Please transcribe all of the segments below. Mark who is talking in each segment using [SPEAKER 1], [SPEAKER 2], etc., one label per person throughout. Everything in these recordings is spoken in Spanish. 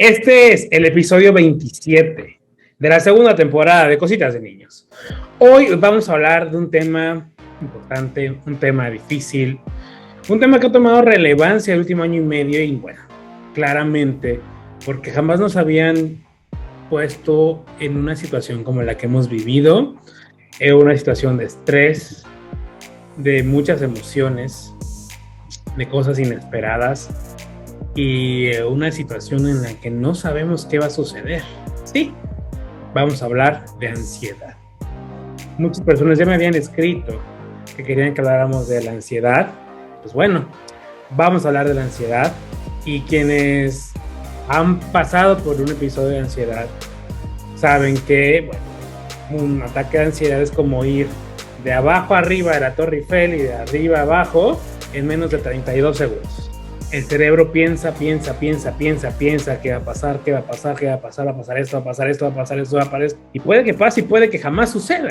[SPEAKER 1] Este es el episodio 27 de la segunda temporada de Cositas de Niños. Hoy vamos a hablar de un tema importante, un tema difícil, un tema que ha tomado relevancia el último año y medio y bueno, claramente, porque jamás nos habían puesto en una situación como la que hemos vivido, una situación de estrés, de muchas emociones, de cosas inesperadas y una situación en la que no sabemos qué va a suceder. Sí, vamos a hablar de ansiedad. Muchas personas ya me habían escrito que querían que habláramos de la ansiedad. Pues bueno, vamos a hablar de la ansiedad y quienes han pasado por un episodio de ansiedad saben que, bueno, un ataque de ansiedad es como ir de abajo arriba de la Torre Eiffel y de arriba abajo en menos de 32 segundos. El cerebro piensa, ¿qué va a pasar? ¿Qué va a pasar? ¿Qué va a pasar? ¿Va a pasar esto? ¿Va a pasar esto? ¿Va a pasar esto? ¿Va a pasar esto? Y puede que pase y puede que jamás suceda.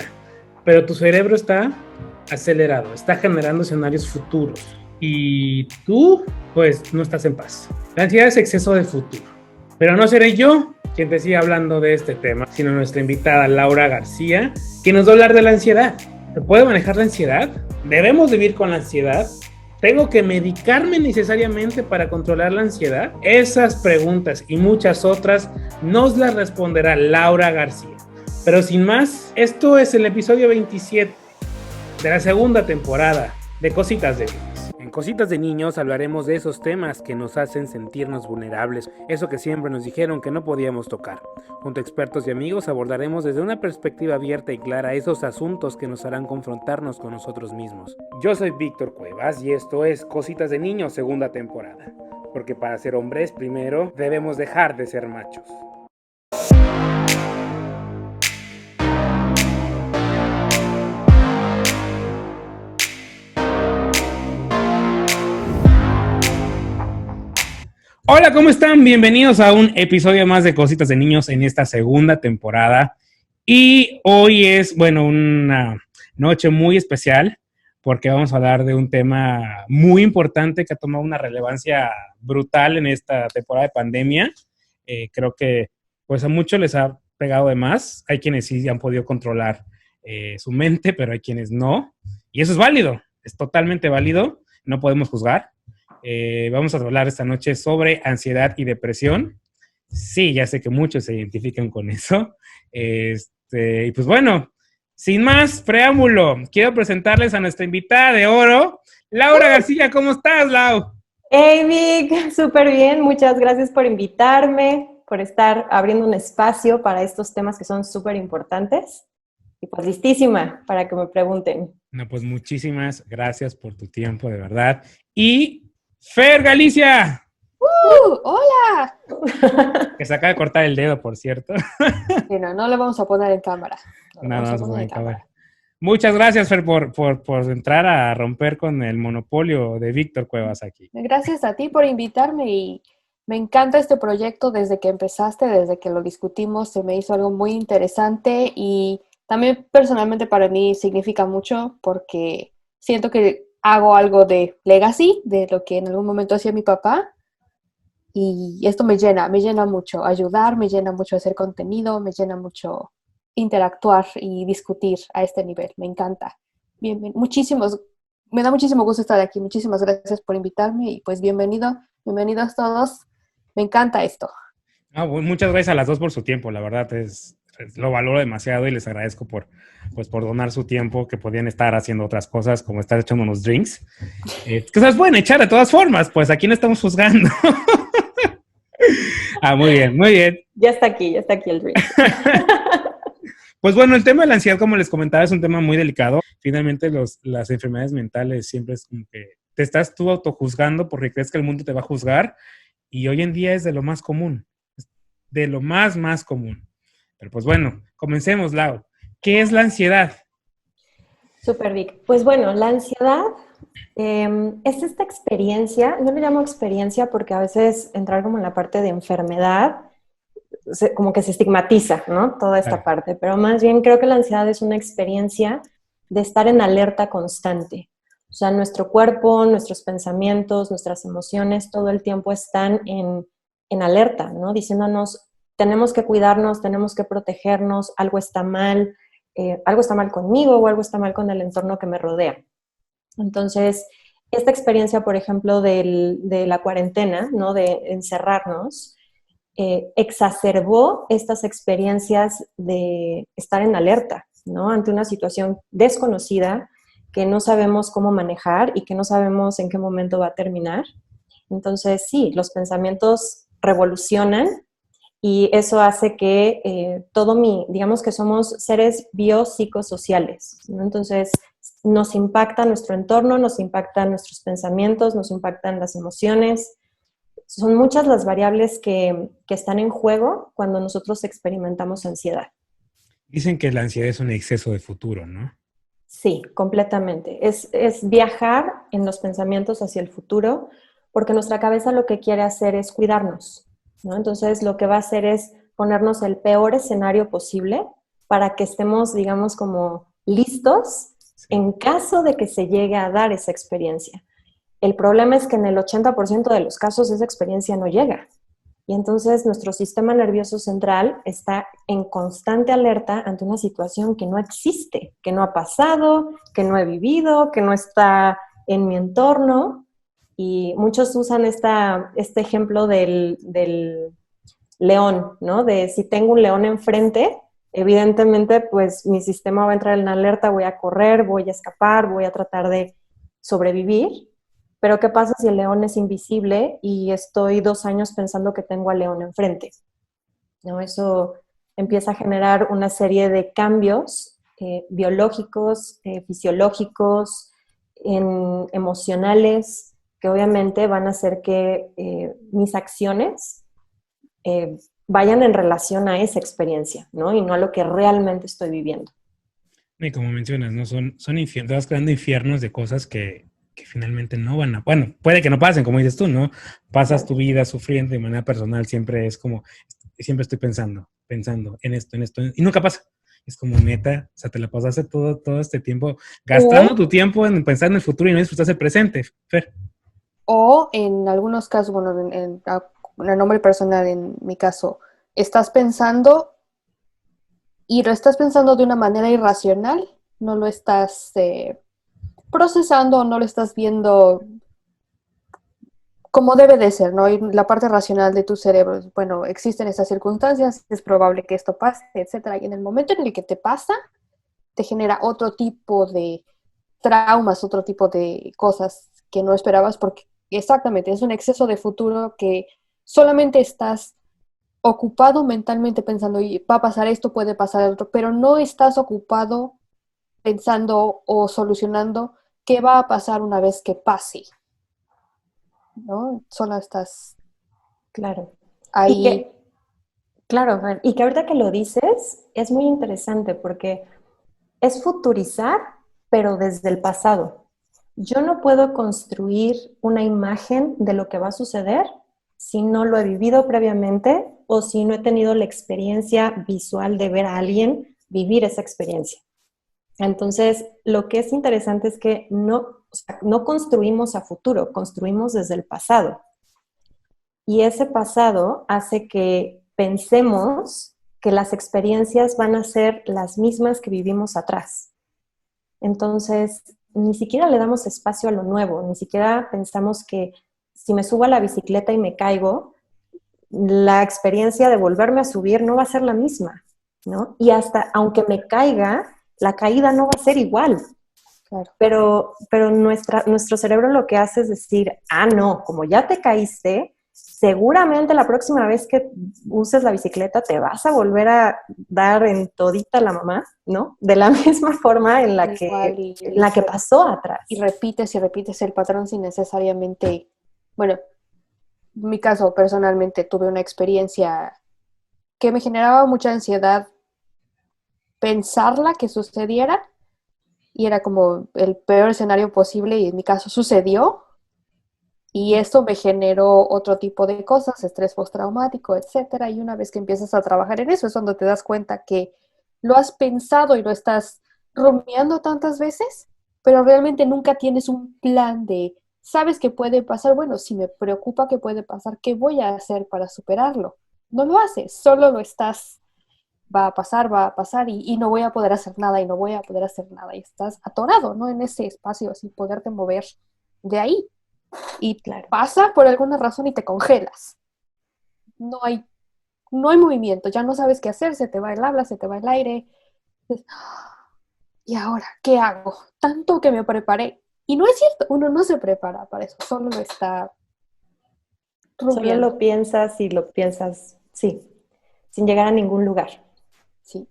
[SPEAKER 1] Pero tu cerebro está acelerado, está generando escenarios futuros. Y tú, pues, no estás en paz. La ansiedad es exceso de futuro. Pero no seré yo quien te siga hablando de este tema, sino nuestra invitada Laura García, quien nos va a hablar de la ansiedad. ¿Se puede manejar la ansiedad? ¿Debemos vivir con la ansiedad? ¿Tengo que medicarme necesariamente para controlar la ansiedad? Esas preguntas y muchas otras nos las responderá Laura García. Pero sin más, esto es el episodio 27 de la segunda temporada de Cositas de Niños. En Cositas de Niños hablaremos de esos temas que nos hacen sentirnos vulnerables, eso que siempre nos dijeron que no podíamos tocar. Junto a expertos y amigos abordaremos desde una perspectiva abierta y clara esos asuntos que nos harán confrontarnos con nosotros mismos. Yo soy Víctor Cuevas y esto es Cositas de Niños segunda temporada, porque para ser hombres primero debemos dejar de ser machos. Hola, ¿cómo están? Bienvenidos a un episodio más de Cositas de Niños en esta segunda temporada. Y hoy es, bueno, una noche muy especial porque vamos a hablar de un tema muy importante que ha tomado una relevancia brutal en esta temporada de pandemia. Creo que pues a muchos les ha pegado de más. Hay quienes sí han podido controlar su mente, pero hay quienes no. Y eso es válido, es totalmente válido. No podemos juzgar. Vamos a hablar esta noche sobre ansiedad y depresión. Sí, ya sé que muchos se identifican con eso. Y pues bueno, sin más preámbulo, quiero presentarles a nuestra invitada de oro, Laura García. ¿Cómo estás, Lau?
[SPEAKER 2] Hey, Vic, súper bien. Muchas gracias por invitarme, por estar abriendo un espacio para estos temas que son súper importantes. Y pues listísima para que me pregunten.
[SPEAKER 1] No, pues muchísimas gracias por tu tiempo, de verdad. Y Fer Galicia.
[SPEAKER 3] ¡Hola!
[SPEAKER 1] Que se acaba de cortar el dedo, por cierto.
[SPEAKER 3] Sí, no le vamos a poner en cámara.
[SPEAKER 1] No, vamos a poner en cámara. Muchas gracias, Fer, por entrar a romper con el monopolio de Víctor Cuevas aquí.
[SPEAKER 3] Gracias a ti por invitarme y me encanta este proyecto desde que empezaste, desde que lo discutimos, se me hizo algo muy interesante y también personalmente para mí significa mucho porque siento que hago algo de legacy, de lo que en algún momento hacía mi papá. Y esto me llena mucho ayudar, me llena mucho hacer contenido, me llena mucho interactuar y discutir a este nivel. Me encanta. Me da muchísimo gusto estar aquí. Muchísimas gracias por invitarme y pues bienvenidos todos. Me encanta esto.
[SPEAKER 1] Muchas gracias a las dos por su tiempo, la verdad lo valoro demasiado y les agradezco por donar su tiempo, que podían estar haciendo otras cosas, como estar echando unos drinks. Que se las pueden echar de todas formas, pues aquí no estamos juzgando. Muy bien.
[SPEAKER 2] Ya está aquí el drink.
[SPEAKER 1] Pues bueno, el tema de la ansiedad, como les comentaba, es un tema muy delicado. Finalmente, las enfermedades mentales siempre es como que te estás tú autojuzgando porque crees que el mundo te va a juzgar y hoy en día es de lo más común, de lo más común. Pero pues bueno, comencemos, Lau. ¿Qué es la ansiedad?
[SPEAKER 2] Súper, Vic. Pues bueno, la ansiedad es esta experiencia, yo le llamo experiencia porque a veces entrar como en la parte de enfermedad, como que se estigmatiza, ¿no? Toda esta parte, pero más bien creo que la ansiedad es una experiencia de estar en alerta constante. O sea, nuestro cuerpo, nuestros pensamientos, nuestras emociones todo el tiempo están en en alerta, ¿no? Diciéndonos, tenemos que cuidarnos, tenemos que protegernos, algo está mal conmigo o algo está mal con el entorno que me rodea. Entonces, esta experiencia, por ejemplo, de la cuarentena, ¿no? De encerrarnos, exacerbó estas experiencias de estar en alerta, ¿no? Ante una situación desconocida que no sabemos cómo manejar y que no sabemos en qué momento va a terminar. Entonces, sí, los pensamientos revolucionan y eso hace que digamos que somos seres biopsicosociales, ¿no? Entonces, nos impacta nuestro entorno, nos impactan nuestros pensamientos, nos impactan las emociones. Son muchas las variables que están en juego cuando nosotros experimentamos ansiedad.
[SPEAKER 1] Dicen que la ansiedad es un exceso de futuro, ¿no?
[SPEAKER 2] Sí, completamente. Es viajar en los pensamientos hacia el futuro, porque nuestra cabeza lo que quiere hacer es cuidarnos, ¿no? Entonces, lo que va a hacer es ponernos el peor escenario posible para que estemos, digamos, como listos
[SPEAKER 1] Sí.
[SPEAKER 2] en caso de que se llegue a dar esa experiencia. El problema es que en el 80% de los casos esa experiencia no llega. Y entonces nuestro sistema nervioso central está en constante alerta ante una situación que no existe, que no ha pasado, que no he vivido, que no está en mi entorno. Y muchos usan este ejemplo del león, ¿no? De si tengo un león enfrente, evidentemente pues mi sistema va a entrar en alerta, voy a correr, voy a escapar, voy a tratar de sobrevivir. Pero ¿qué pasa si el león es invisible y estoy 2 años pensando que tengo al león enfrente? ¿No? Eso empieza a generar una serie de cambios biológicos, fisiológicos, emocionales, que obviamente van a hacer que mis acciones vayan en relación a esa experiencia, ¿no? Y no a lo que realmente estoy viviendo.
[SPEAKER 1] Y como mencionas, ¿no? Son infiernos, te vas creando infiernos de cosas que finalmente no van a... Bueno, puede que no pasen, como dices tú, ¿no? Pasas tu vida sufriendo de manera personal, siempre es como, siempre estoy pensando en esto, y nunca pasa. Es como neta, o sea, te la pasaste todo este tiempo gastando tu tiempo en pensar en el futuro y no disfrutaste el presente, Fer.
[SPEAKER 3] O en algunos casos, bueno, en nombre personal, en mi caso, estás pensando y lo estás pensando de una manera irracional, no lo estás procesando, no lo estás viendo como debe de ser, ¿no? Y la parte racional de tu cerebro, bueno, existen estas circunstancias, es probable que esto pase, etcétera. Y en el momento en el que te pasa, te genera otro tipo de traumas, otro tipo de cosas que no esperabas, porque exactamente es un exceso de futuro que solamente estás ocupado mentalmente pensando, y va a pasar esto, puede pasar otro, pero no estás ocupado pensando o solucionando qué va a pasar una vez que pase, ¿no? Solo estás
[SPEAKER 2] Claro.
[SPEAKER 3] ahí.
[SPEAKER 2] Claro, Fer, y que ahorita que lo dices es muy interesante porque es futurizar, pero desde el pasado. Yo no puedo construir una imagen de lo que va a suceder si no lo he vivido previamente o si no he tenido la experiencia visual de ver a alguien vivir esa experiencia. Entonces, lo que es interesante es que o sea, no construimos a futuro, construimos desde el pasado. Y ese pasado hace que pensemos que las experiencias van a ser las mismas que vivimos atrás. Entonces, ni siquiera le damos espacio a lo nuevo, ni siquiera pensamos que si me subo a la bicicleta y me caigo, la experiencia de volverme a subir no va a ser la misma, ¿no? Y hasta aunque me caiga, la caída no va a ser igual.
[SPEAKER 3] Claro.
[SPEAKER 2] Pero nuestro cerebro lo que hace es decir, no, como ya te caíste, seguramente la próxima vez que uses la bicicleta te vas a volver a dar en todita la mamá, ¿no? De la misma forma en la que pasó atrás.
[SPEAKER 3] Y repites el patrón sin necesariamente, bueno, en mi caso personalmente tuve una experiencia que me generaba mucha ansiedad pensarla que sucediera y era como el peor escenario posible y en mi caso sucedió. Y esto me generó otro tipo de cosas, estrés postraumático, etcétera. Y una vez que empiezas a trabajar en eso, es donde te das cuenta que lo has pensado y lo estás rumiando tantas veces, pero realmente nunca tienes un plan de sabes que puede pasar, bueno, si me preocupa que puede pasar, ¿qué voy a hacer para superarlo? No lo haces, solo lo estás, va a pasar y no voy a poder hacer nada y no voy a poder hacer nada y estás atorado, ¿no? En ese espacio sin poderte mover de ahí y
[SPEAKER 2] Claro.
[SPEAKER 3] pasa por alguna razón y te congelas. No hay, no hay movimiento, ya no sabes qué hacer, se te va el habla, se te va el aire. ¿Y ahora qué hago? Tanto que me preparé. Y no es cierto, uno no se prepara para eso, solo lo está
[SPEAKER 2] Solo
[SPEAKER 3] rumiando.
[SPEAKER 2] lo piensas y lo piensas, sí, sin llegar a ningún lugar.
[SPEAKER 3] Sí,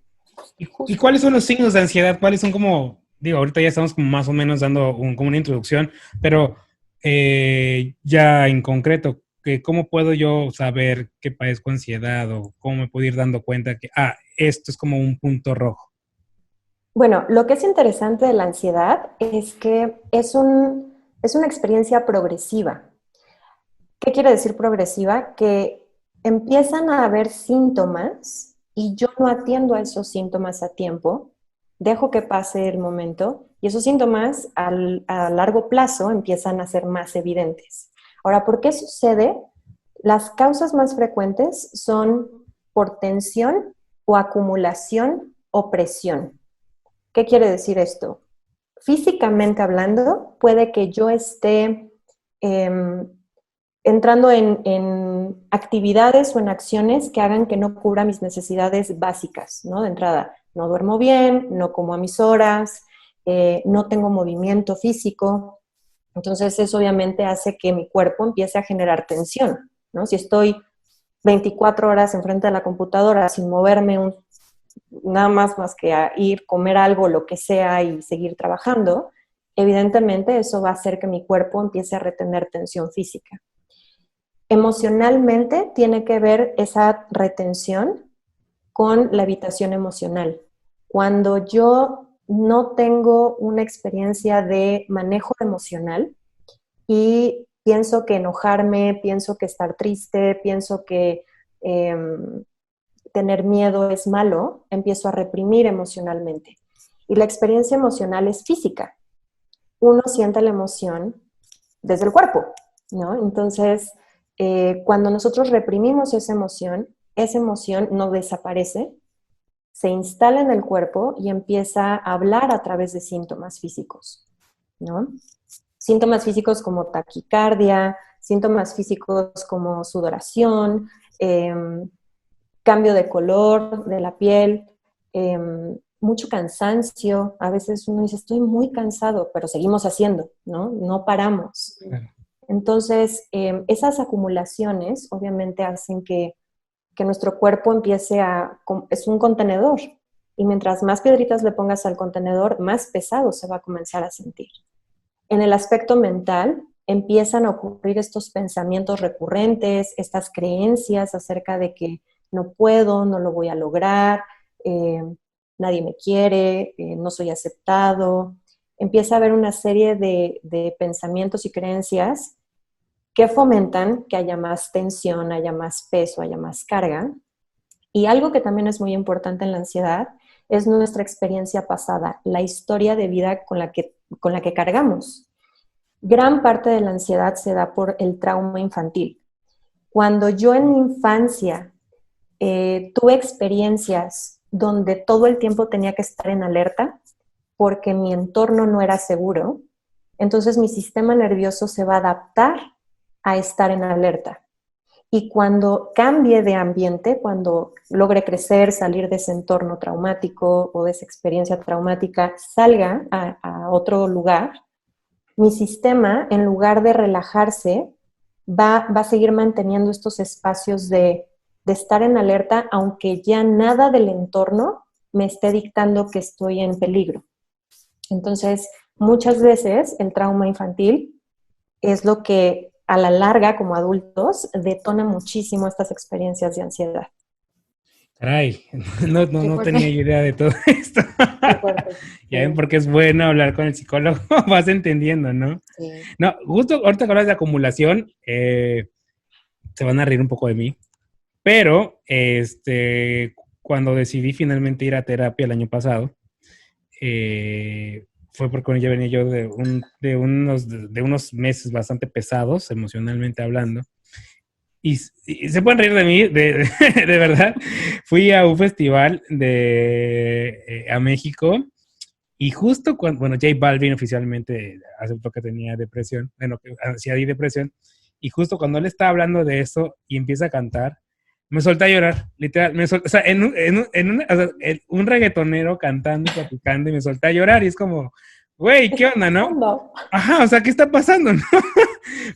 [SPEAKER 1] ¿Y
[SPEAKER 3] justo.
[SPEAKER 1] cuáles son los signos de ansiedad? ¿Cuáles son como, digo, ahorita ya estamos como más o menos dando como una introducción, pero ya en concreto, ¿cómo puedo yo saber que padezco ansiedad o cómo me puedo ir dando cuenta que, esto es como un punto rojo?
[SPEAKER 2] Bueno, lo que es interesante de la ansiedad es que es una experiencia progresiva. ¿Qué quiere decir progresiva? Que empiezan a haber síntomas y yo no atiendo a esos síntomas a tiempo, dejo que pase el momento y esos síntomas a largo plazo empiezan a ser más evidentes. Ahora, ¿por qué sucede? Las causas más frecuentes son por tensión o acumulación o presión. ¿Qué quiere decir esto? Físicamente hablando, puede que yo esté eh, entrando en actividades o en acciones que hagan que no cubra mis necesidades básicas, ¿no? De entrada, no duermo bien, no como a mis horas, no tengo movimiento físico. Entonces, eso obviamente hace que mi cuerpo empiece a generar tensión, ¿no? Si estoy 24 horas enfrente de la computadora sin moverme nada más que a ir, comer algo, lo que sea y seguir trabajando, evidentemente eso va a hacer que mi cuerpo empiece a retener tensión física. Emocionalmente tiene que ver esa retención con la evitación emocional. Cuando yo no tengo una experiencia de manejo emocional y pienso que enojarme, pienso que estar triste, pienso que eh, tener miedo es malo, empiezo a reprimir emocionalmente. Y la experiencia emocional es física. Uno siente la emoción desde el cuerpo, ¿no? Entonces, cuando nosotros reprimimos esa emoción no desaparece, se instala en el cuerpo y empieza a hablar a través de síntomas físicos, ¿no? Síntomas físicos como taquicardia, síntomas físicos como sudoración, eh, cambio de color de la piel, eh, mucho cansancio. A veces uno dice, estoy muy cansado, pero seguimos haciendo, ¿no? No paramos.
[SPEAKER 1] Claro.
[SPEAKER 2] Entonces, esas acumulaciones obviamente hacen que nuestro cuerpo empiece es un contenedor, y mientras más piedritas le pongas al contenedor, más pesado se va a comenzar a sentir. En el aspecto mental, empiezan a ocurrir estos pensamientos recurrentes, estas creencias acerca de que no puedo, no lo voy a lograr, eh, nadie me quiere, no soy aceptado. Empieza a haber una serie de pensamientos y creencias que fomentan que haya más tensión, haya más peso, haya más carga. Y algo que también es muy importante en la ansiedad es nuestra experiencia pasada, la historia de vida con la que cargamos. Gran parte de la ansiedad se da por el trauma infantil. Cuando yo en mi infancia tuve experiencias donde todo el tiempo tenía que estar en alerta porque mi entorno no era seguro, entonces mi sistema nervioso se va a adaptar a estar en alerta. Y cuando cambie de ambiente, cuando logre crecer, salir de ese entorno traumático o de esa experiencia traumática, salga a otro lugar, mi sistema, en lugar de relajarse, va a seguir manteniendo estos espacios de estar en alerta, aunque ya nada del entorno me esté dictando que estoy en peligro. Entonces, muchas veces el trauma infantil es lo que a la larga, como adultos, detona muchísimo estas experiencias de ansiedad.
[SPEAKER 1] Caray, no, no,
[SPEAKER 3] Qué
[SPEAKER 1] no tenía
[SPEAKER 3] fuerte.
[SPEAKER 1] idea de todo esto.
[SPEAKER 2] Qué fuerte.
[SPEAKER 1] Ya ven
[SPEAKER 2] Sí,
[SPEAKER 1] por qué es bueno hablar con el psicólogo, vas entendiendo, ¿no?
[SPEAKER 3] Sí.
[SPEAKER 1] No, justo ahorita que hablas de acumulación, se van a reír un poco de mí, pero cuando decidí finalmente ir a terapia el año pasado, fue porque ya venía yo de unos meses bastante pesados, emocionalmente hablando. Y se pueden reír de mí, de verdad. Fui a un festival a México y justo cuando, bueno, J Balvin oficialmente aceptó que tenía depresión, bueno, que hacía depresión, y justo cuando él está hablando de eso y empieza a cantar, me solté a llorar, literal, o sea, o sea, un reggaetonero cantando y platicando y me solté a llorar y es como, güey, ¿qué onda, no?
[SPEAKER 2] No.
[SPEAKER 1] Ajá, o sea, ¿qué está pasando, no?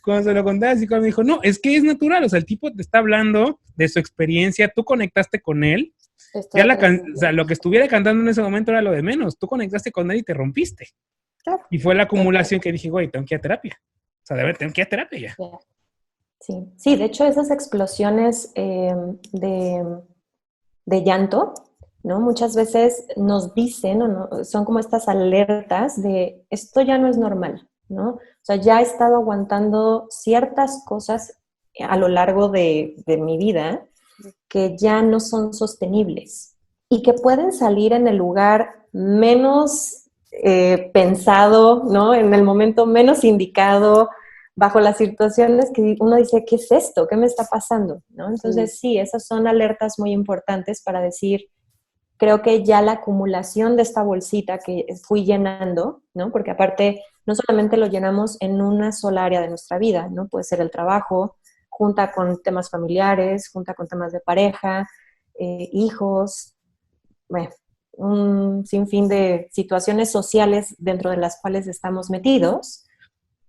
[SPEAKER 1] Cuando se lo conté así, cuando me dijo, no, es que es natural, o sea, el tipo te está hablando de su experiencia, tú conectaste con él, ya o sea, lo que estuviera cantando en ese momento era lo de menos, tú conectaste con él y te rompiste.
[SPEAKER 3] Claro.
[SPEAKER 1] Y fue la acumulación que dije, güey, tengo que ir a terapia. O sea, de ver, tengo que ir a terapia ya.
[SPEAKER 2] Sí, sí, de hecho esas explosiones de llanto, ¿no? Muchas veces nos dicen, o no, son como estas alertas de esto ya no es normal, ¿no? O sea, ya he estado aguantando ciertas cosas a lo largo de mi vida que ya no son sostenibles y que pueden salir en el lugar menos pensado, ¿no? En el momento menos indicado, bajo las situaciones que uno dice, ¿qué es esto? ¿Qué me está pasando? ¿No? Entonces, sí, esas son alertas muy importantes para decir, creo que ya la acumulación de esta bolsita que fui llenando, ¿no? Porque aparte, no solamente lo llenamos en una sola área de nuestra vida, ¿no? Puede ser el trabajo, junta con temas familiares, junta con temas de pareja, hijos, bueno, un sinfín de situaciones sociales dentro de las cuales estamos metidos.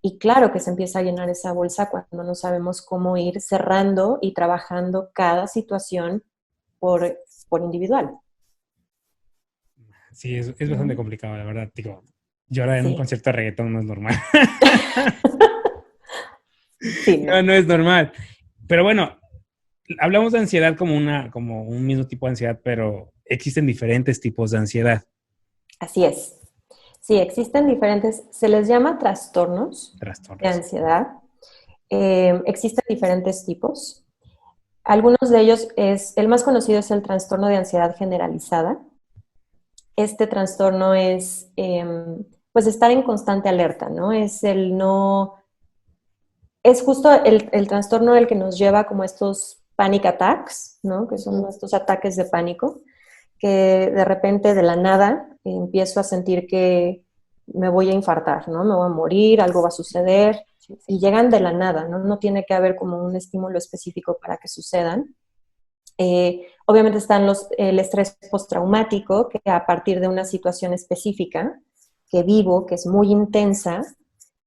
[SPEAKER 2] Y claro que se empieza a llenar esa bolsa cuando no sabemos cómo ir cerrando y trabajando cada situación por individual.
[SPEAKER 1] Sí, es bastante complicado, la verdad. Digo, llorar en un concierto de reggaetón no es normal.
[SPEAKER 2] Sí, no.
[SPEAKER 1] No es normal. Pero bueno, hablamos de ansiedad como un mismo tipo de ansiedad, pero existen diferentes tipos de ansiedad.
[SPEAKER 2] Así es. Sí, existen diferentes, se les llama trastornos de ansiedad. Existen diferentes tipos. Algunos de ellos el más conocido es el trastorno de ansiedad generalizada. Este trastorno es, pues, estar en constante alerta, ¿no? Es justo el trastorno el que nos lleva como estos panic attacks, ¿no? Que son estos ataques de pánico, que de repente de la nada empiezo a sentir que me voy a infartar, ¿no? Me voy a morir, algo va a suceder, y llegan de la nada, ¿no? No tiene que haber como un estímulo específico para que sucedan. Obviamente están el estrés postraumático, que a partir de una situación específica que vivo, que es muy intensa,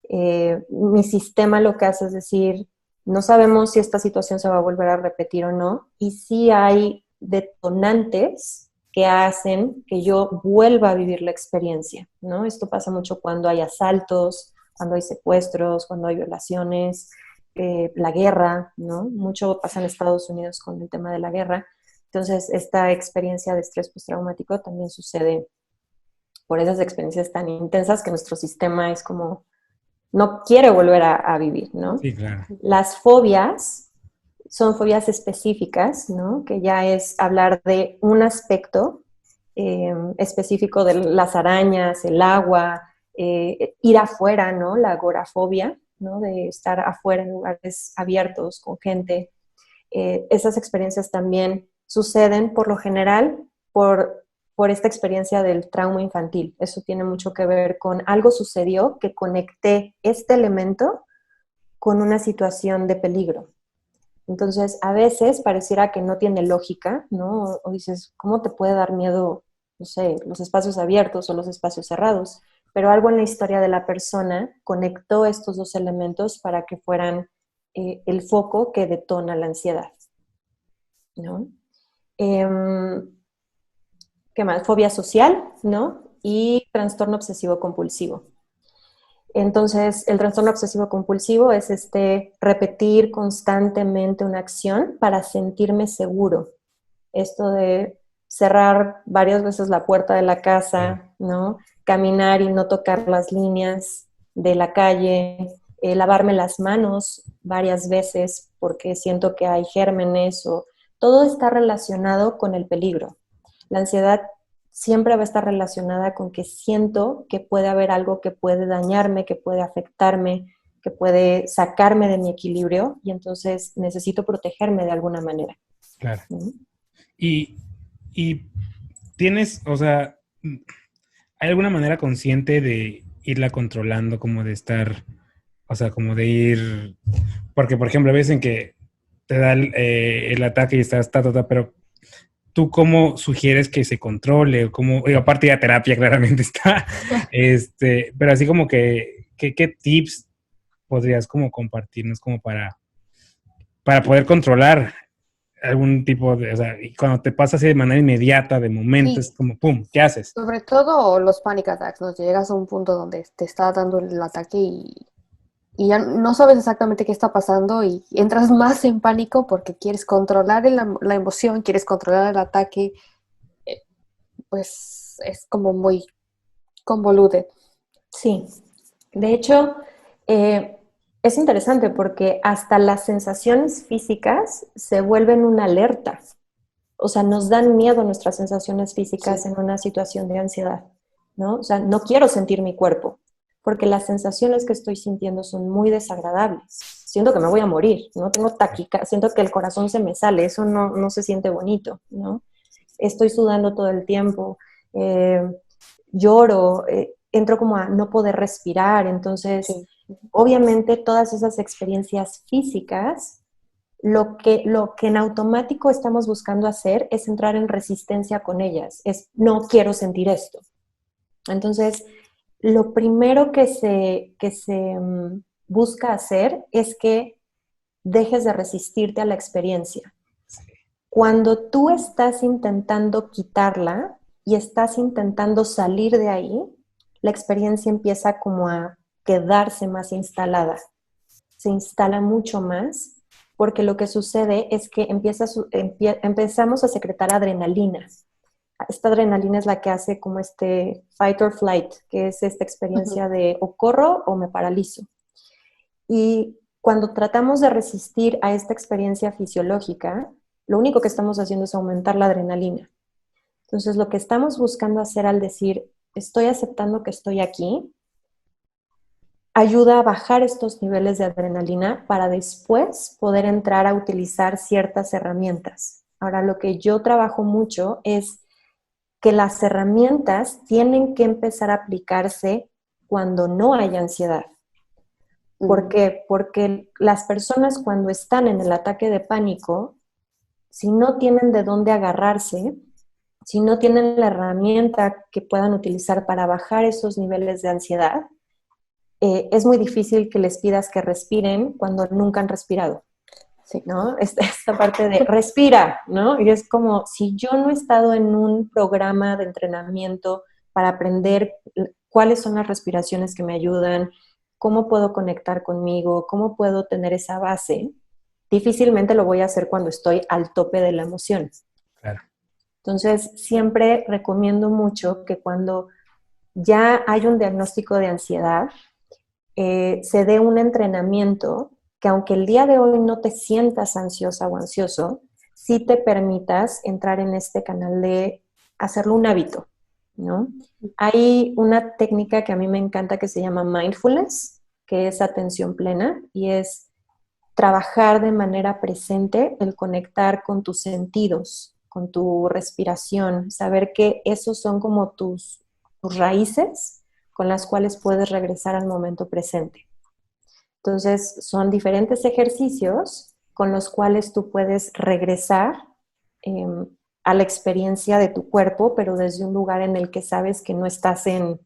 [SPEAKER 2] mi sistema lo que hace es decir, no sabemos si esta situación se va a volver a repetir o no, y sí hay detonantes que hacen que yo vuelva a vivir la experiencia, ¿no? Esto pasa mucho cuando hay asaltos, cuando hay secuestros, cuando hay violaciones, la guerra, ¿no? Mucho pasa en Estados Unidos con el tema de la guerra. Entonces, esta experiencia de estrés postraumático también sucede por esas experiencias tan intensas que nuestro sistema es como, no quiere volver a vivir, ¿no?
[SPEAKER 1] Sí, claro.
[SPEAKER 2] Las fobias son fobias específicas, ¿no? Que ya es hablar de un aspecto específico de las arañas, el agua, ir afuera, ¿no? La agorafobia, ¿no? De estar afuera en lugares abiertos con gente. Esas experiencias también suceden por lo general por esta experiencia del trauma infantil. Eso tiene mucho que ver con algo sucedió que conecté este elemento con una situación de peligro. Entonces, a veces pareciera que no tiene lógica, ¿no? O dices, ¿cómo te puede dar miedo, no sé, los espacios abiertos o los espacios cerrados? Pero algo en la historia de la persona conectó estos dos elementos para que fueran el foco que detona la ansiedad, ¿no? ¿Qué más? Fobia social, ¿no? Y trastorno obsesivo compulsivo. Entonces, el trastorno obsesivo compulsivo es repetir constantemente una acción para sentirme seguro. Esto de cerrar varias veces la puerta de la casa, ¿no? Caminar y no tocar las líneas de la calle, lavarme las manos varias veces porque siento que hay gérmenes o todo está relacionado con el peligro. La ansiedad siempre va a estar relacionada con que siento que puede haber algo que puede dañarme, que puede afectarme, que puede sacarme de mi equilibrio y entonces necesito protegerme de alguna manera.
[SPEAKER 1] Claro.
[SPEAKER 2] ¿No?
[SPEAKER 1] Y, y tienes, o sea, ¿hay alguna manera consciente de irla controlando, como de estar, o sea, como de ir, porque por ejemplo, a veces en que te da el ataque y estás, pero ¿tú cómo sugieres que se controle? O cómo, y aparte de la terapia claramente está, pero así como que, ¿qué tips podrías como compartirnos como para poder controlar algún tipo de, o sea, y cuando te pasa así de manera inmediata, de momento,
[SPEAKER 3] Sí,
[SPEAKER 1] es como, ¡pum!, ¿qué haces?
[SPEAKER 3] sobre todo los panic attacks, ¿no? Llegas a un punto donde te está dando el ataque y ya no sabes exactamente qué está pasando y entras más en pánico porque quieres controlar la emoción, quieres controlar el ataque, eh, pues es como muy convoluted.
[SPEAKER 2] Sí, de hecho, eh, es interesante porque hasta las sensaciones físicas se vuelven una alerta. O sea, nos dan miedo nuestras sensaciones físicas
[SPEAKER 3] Sí.
[SPEAKER 2] en una situación de ansiedad, ¿no? O sea, no quiero sentir mi cuerpo porque las sensaciones que estoy sintiendo son muy desagradables. Siento que me voy a morir, ¿no? Tengo taquicardia, siento que el corazón se me sale, eso no se siente bonito, ¿no? Estoy sudando todo el tiempo, eh, lloro, entro como a no poder respirar, entonces,
[SPEAKER 3] Sí.
[SPEAKER 2] obviamente todas esas experiencias físicas lo que en automático estamos buscando hacer es entrar en resistencia con ellas, es no quiero sentir esto. Entonces, lo primero que se busca hacer es que dejes de resistirte a la experiencia. Cuando tú estás intentando quitarla y estás intentando salir de ahí, la experiencia empieza como a quedarse más instalada. Se instala mucho más porque lo que sucede es que empezamos a secretar adrenalina. Esta adrenalina es la que hace como este fight or flight, que es esta
[SPEAKER 3] Ujú.
[SPEAKER 2] experiencia de o corro o me paralizo. Y cuando tratamos de resistir a esta experiencia fisiológica, lo único que estamos haciendo es aumentar la adrenalina. Entonces, lo que estamos buscando hacer al decir, estoy aceptando que estoy aquí, ayuda a bajar estos niveles de adrenalina para después poder entrar a utilizar ciertas herramientas. Ahora, lo que yo trabajo mucho es que las herramientas tienen que empezar a aplicarse cuando no hay ansiedad. ¿Por
[SPEAKER 3] Mm.
[SPEAKER 2] qué? Porque las personas cuando están en el ataque de pánico, si no tienen de dónde agarrarse, si no tienen la herramienta que puedan utilizar para bajar esos niveles de ansiedad, es muy difícil que les pidas que respiren cuando nunca han respirado,
[SPEAKER 3] Sí.
[SPEAKER 2] ¿no? Esta parte de respira, ¿no? Y es como si yo no he estado en un programa de entrenamiento para aprender cuáles son las respiraciones que me ayudan, cómo puedo conectar conmigo, cómo puedo tener esa base, difícilmente lo voy a hacer cuando estoy al tope de la emoción.
[SPEAKER 1] Claro.
[SPEAKER 2] Entonces, siempre recomiendo mucho que cuando ya hay un diagnóstico de ansiedad, se dé un entrenamiento que aunque el día de hoy no te sientas ansiosa o ansioso, sí te permitas entrar en este canal de hacerlo un hábito, ¿no? Hay una técnica que a mí me encanta que se llama mindfulness, que es atención plena y es trabajar de manera presente el conectar con tus sentidos, con tu respiración, saber que esos son como tus raíces con las cuales puedes regresar al momento presente. Entonces, son diferentes ejercicios con los cuales tú puedes regresar eh, a la experiencia de tu cuerpo, pero desde un lugar en el que sabes que no estás en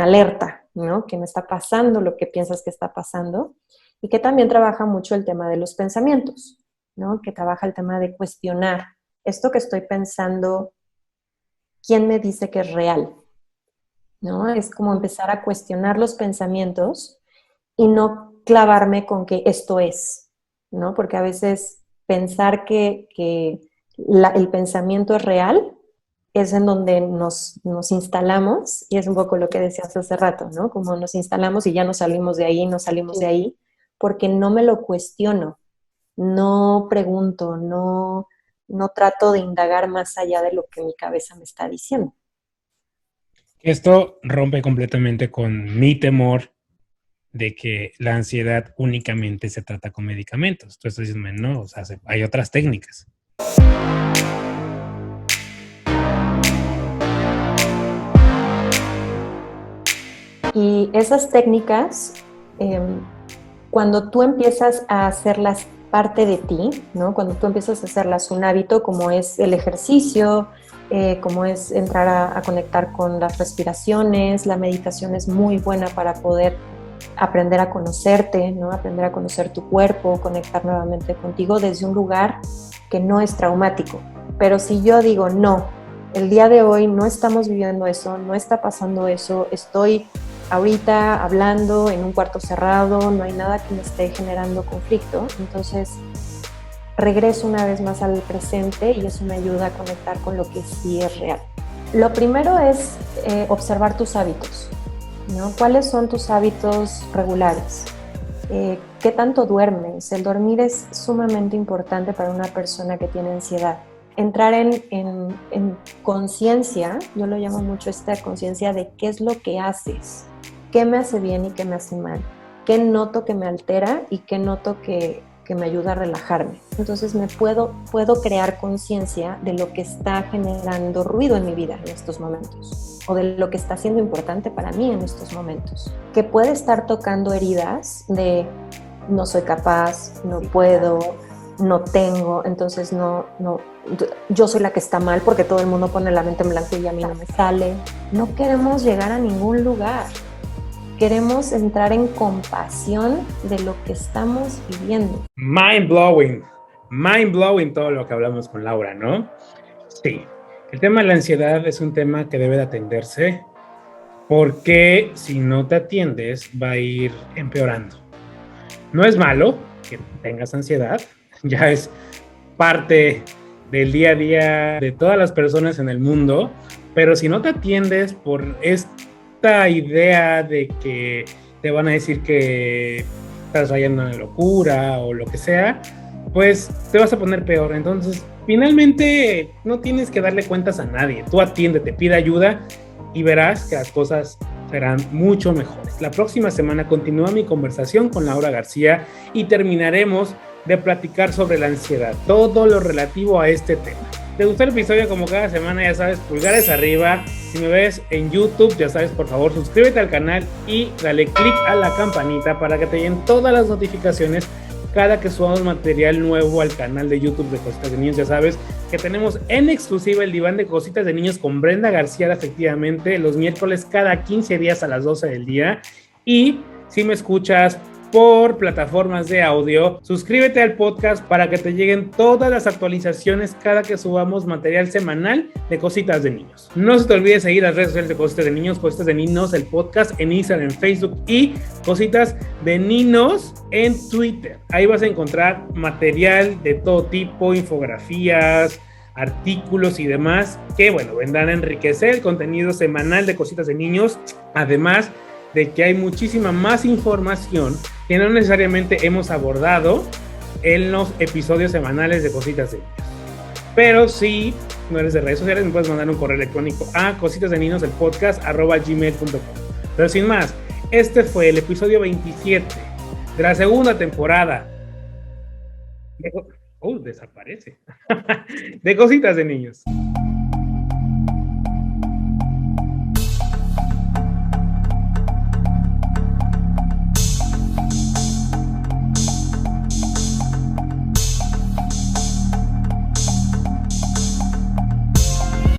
[SPEAKER 2] alerta, ¿no? Que no está pasando lo que piensas que está pasando. Y que también trabaja mucho el tema de los pensamientos, ¿no? Que trabaja el tema de cuestionar esto que estoy pensando, ¿quién me dice que es real? ¿No? Es como empezar a cuestionar los pensamientos y no clavarme con que esto es, ¿no? Porque a veces pensar que el pensamiento es real es en donde nos instalamos y es un poco lo que decías hace rato, ¿no? Como nos instalamos y ya no salimos de ahí, no salimos de
[SPEAKER 3] Sí.
[SPEAKER 2] ahí, porque no me lo cuestiono, no pregunto, no trato de indagar más allá de lo que mi cabeza me está diciendo.
[SPEAKER 1] Esto rompe completamente con mi temor de que la ansiedad únicamente se trata con medicamentos. Tú estás diciendo, no, o sea, hay otras técnicas.
[SPEAKER 2] Y esas técnicas, cuando tú empiezas a hacerlas parte de ti, ¿no? Cuando tú empiezas a hacerlas un hábito, como es el ejercicio, como es entrar a conectar con las respiraciones, la meditación es muy buena para poder aprender a conocerte, ¿no? Aprender a conocer tu cuerpo, conectar nuevamente contigo desde un lugar que no es traumático. Pero si yo digo, no, el día de hoy no estamos viviendo eso, no está pasando eso, estoy ahorita hablando en un cuarto cerrado, no hay nada que me esté generando conflicto, entonces regreso una vez más al presente y eso me ayuda a conectar con lo que sí es real. Lo primero es observar tus hábitos, ¿no? ¿Cuáles son tus hábitos regulares? ¿Qué tanto duermes? El dormir es sumamente importante para una persona que tiene ansiedad. Entrar en conciencia, yo lo llamo mucho esta conciencia de qué es lo que haces, qué me hace bien y qué me hace mal, qué noto que me altera y qué noto que me ayuda a relajarme. Entonces me puedo crear conciencia de lo que está generando ruido en mi vida en estos momentos o de lo que está siendo importante para mí en estos momentos, que puede estar tocando heridas de no soy capaz, no puedo, no tengo, entonces no, yo soy la que está mal porque todo el mundo pone la mente en blanco y a mí no me sale. No queremos llegar a ningún lugar. Queremos entrar en compasión de lo que estamos viviendo.
[SPEAKER 1] Mind blowing todo lo que hablamos con Laura, ¿no? Sí, el tema de la ansiedad es un tema que debe de atenderse porque si no te atiendes va a ir empeorando. No es malo que tengas ansiedad, ya es parte del día a día de todas las personas en el mundo, pero si no te atiendes por esta idea de que te van a decir que estás rayando en la locura o lo que sea, pues te vas a poner peor. Entonces, finalmente no tienes que darle cuentas a nadie. Tú atiéndete, pide ayuda y verás que las cosas serán mucho mejores. La próxima semana continúa mi conversación con Laura García y terminaremos de platicar sobre la ansiedad, todo lo relativo a este tema. ¿Te gustó el episodio? Como cada semana, ya sabes, pulgares arriba. Si me ves en YouTube, ya sabes, por favor, suscríbete al canal y dale click a la campanita para que te lleguen todas las notificaciones cada que subamos material nuevo al canal de YouTube de Cositas de Niños. Ya sabes que tenemos en exclusiva el diván de Cositas de Niños con Brenda García, efectivamente, los miércoles cada 15 días a las 12 del día. Y si me escuchas por plataformas de audio, suscríbete al podcast para que te lleguen todas las actualizaciones cada que subamos material semanal de Cositas de Niños. No se te olvide seguir las redes sociales de Cositas de Niños, Cositas de Ninos, el podcast en Instagram, en Facebook y Cositas de Ninos en Twitter. Ahí vas a encontrar material de todo tipo, infografías, artículos y demás que, bueno, vendrán a enriquecer el contenido semanal de Cositas de Niños, además de que hay muchísima más información que no necesariamente hemos abordado en los episodios semanales de Cositas de Niños. Pero si no eres de redes sociales, me puedes mandar un correo electrónico a cositasdeninos.gmail.com. Pero sin más, este fue el episodio 27 de la segunda temporada desaparece de Cositas de Niños.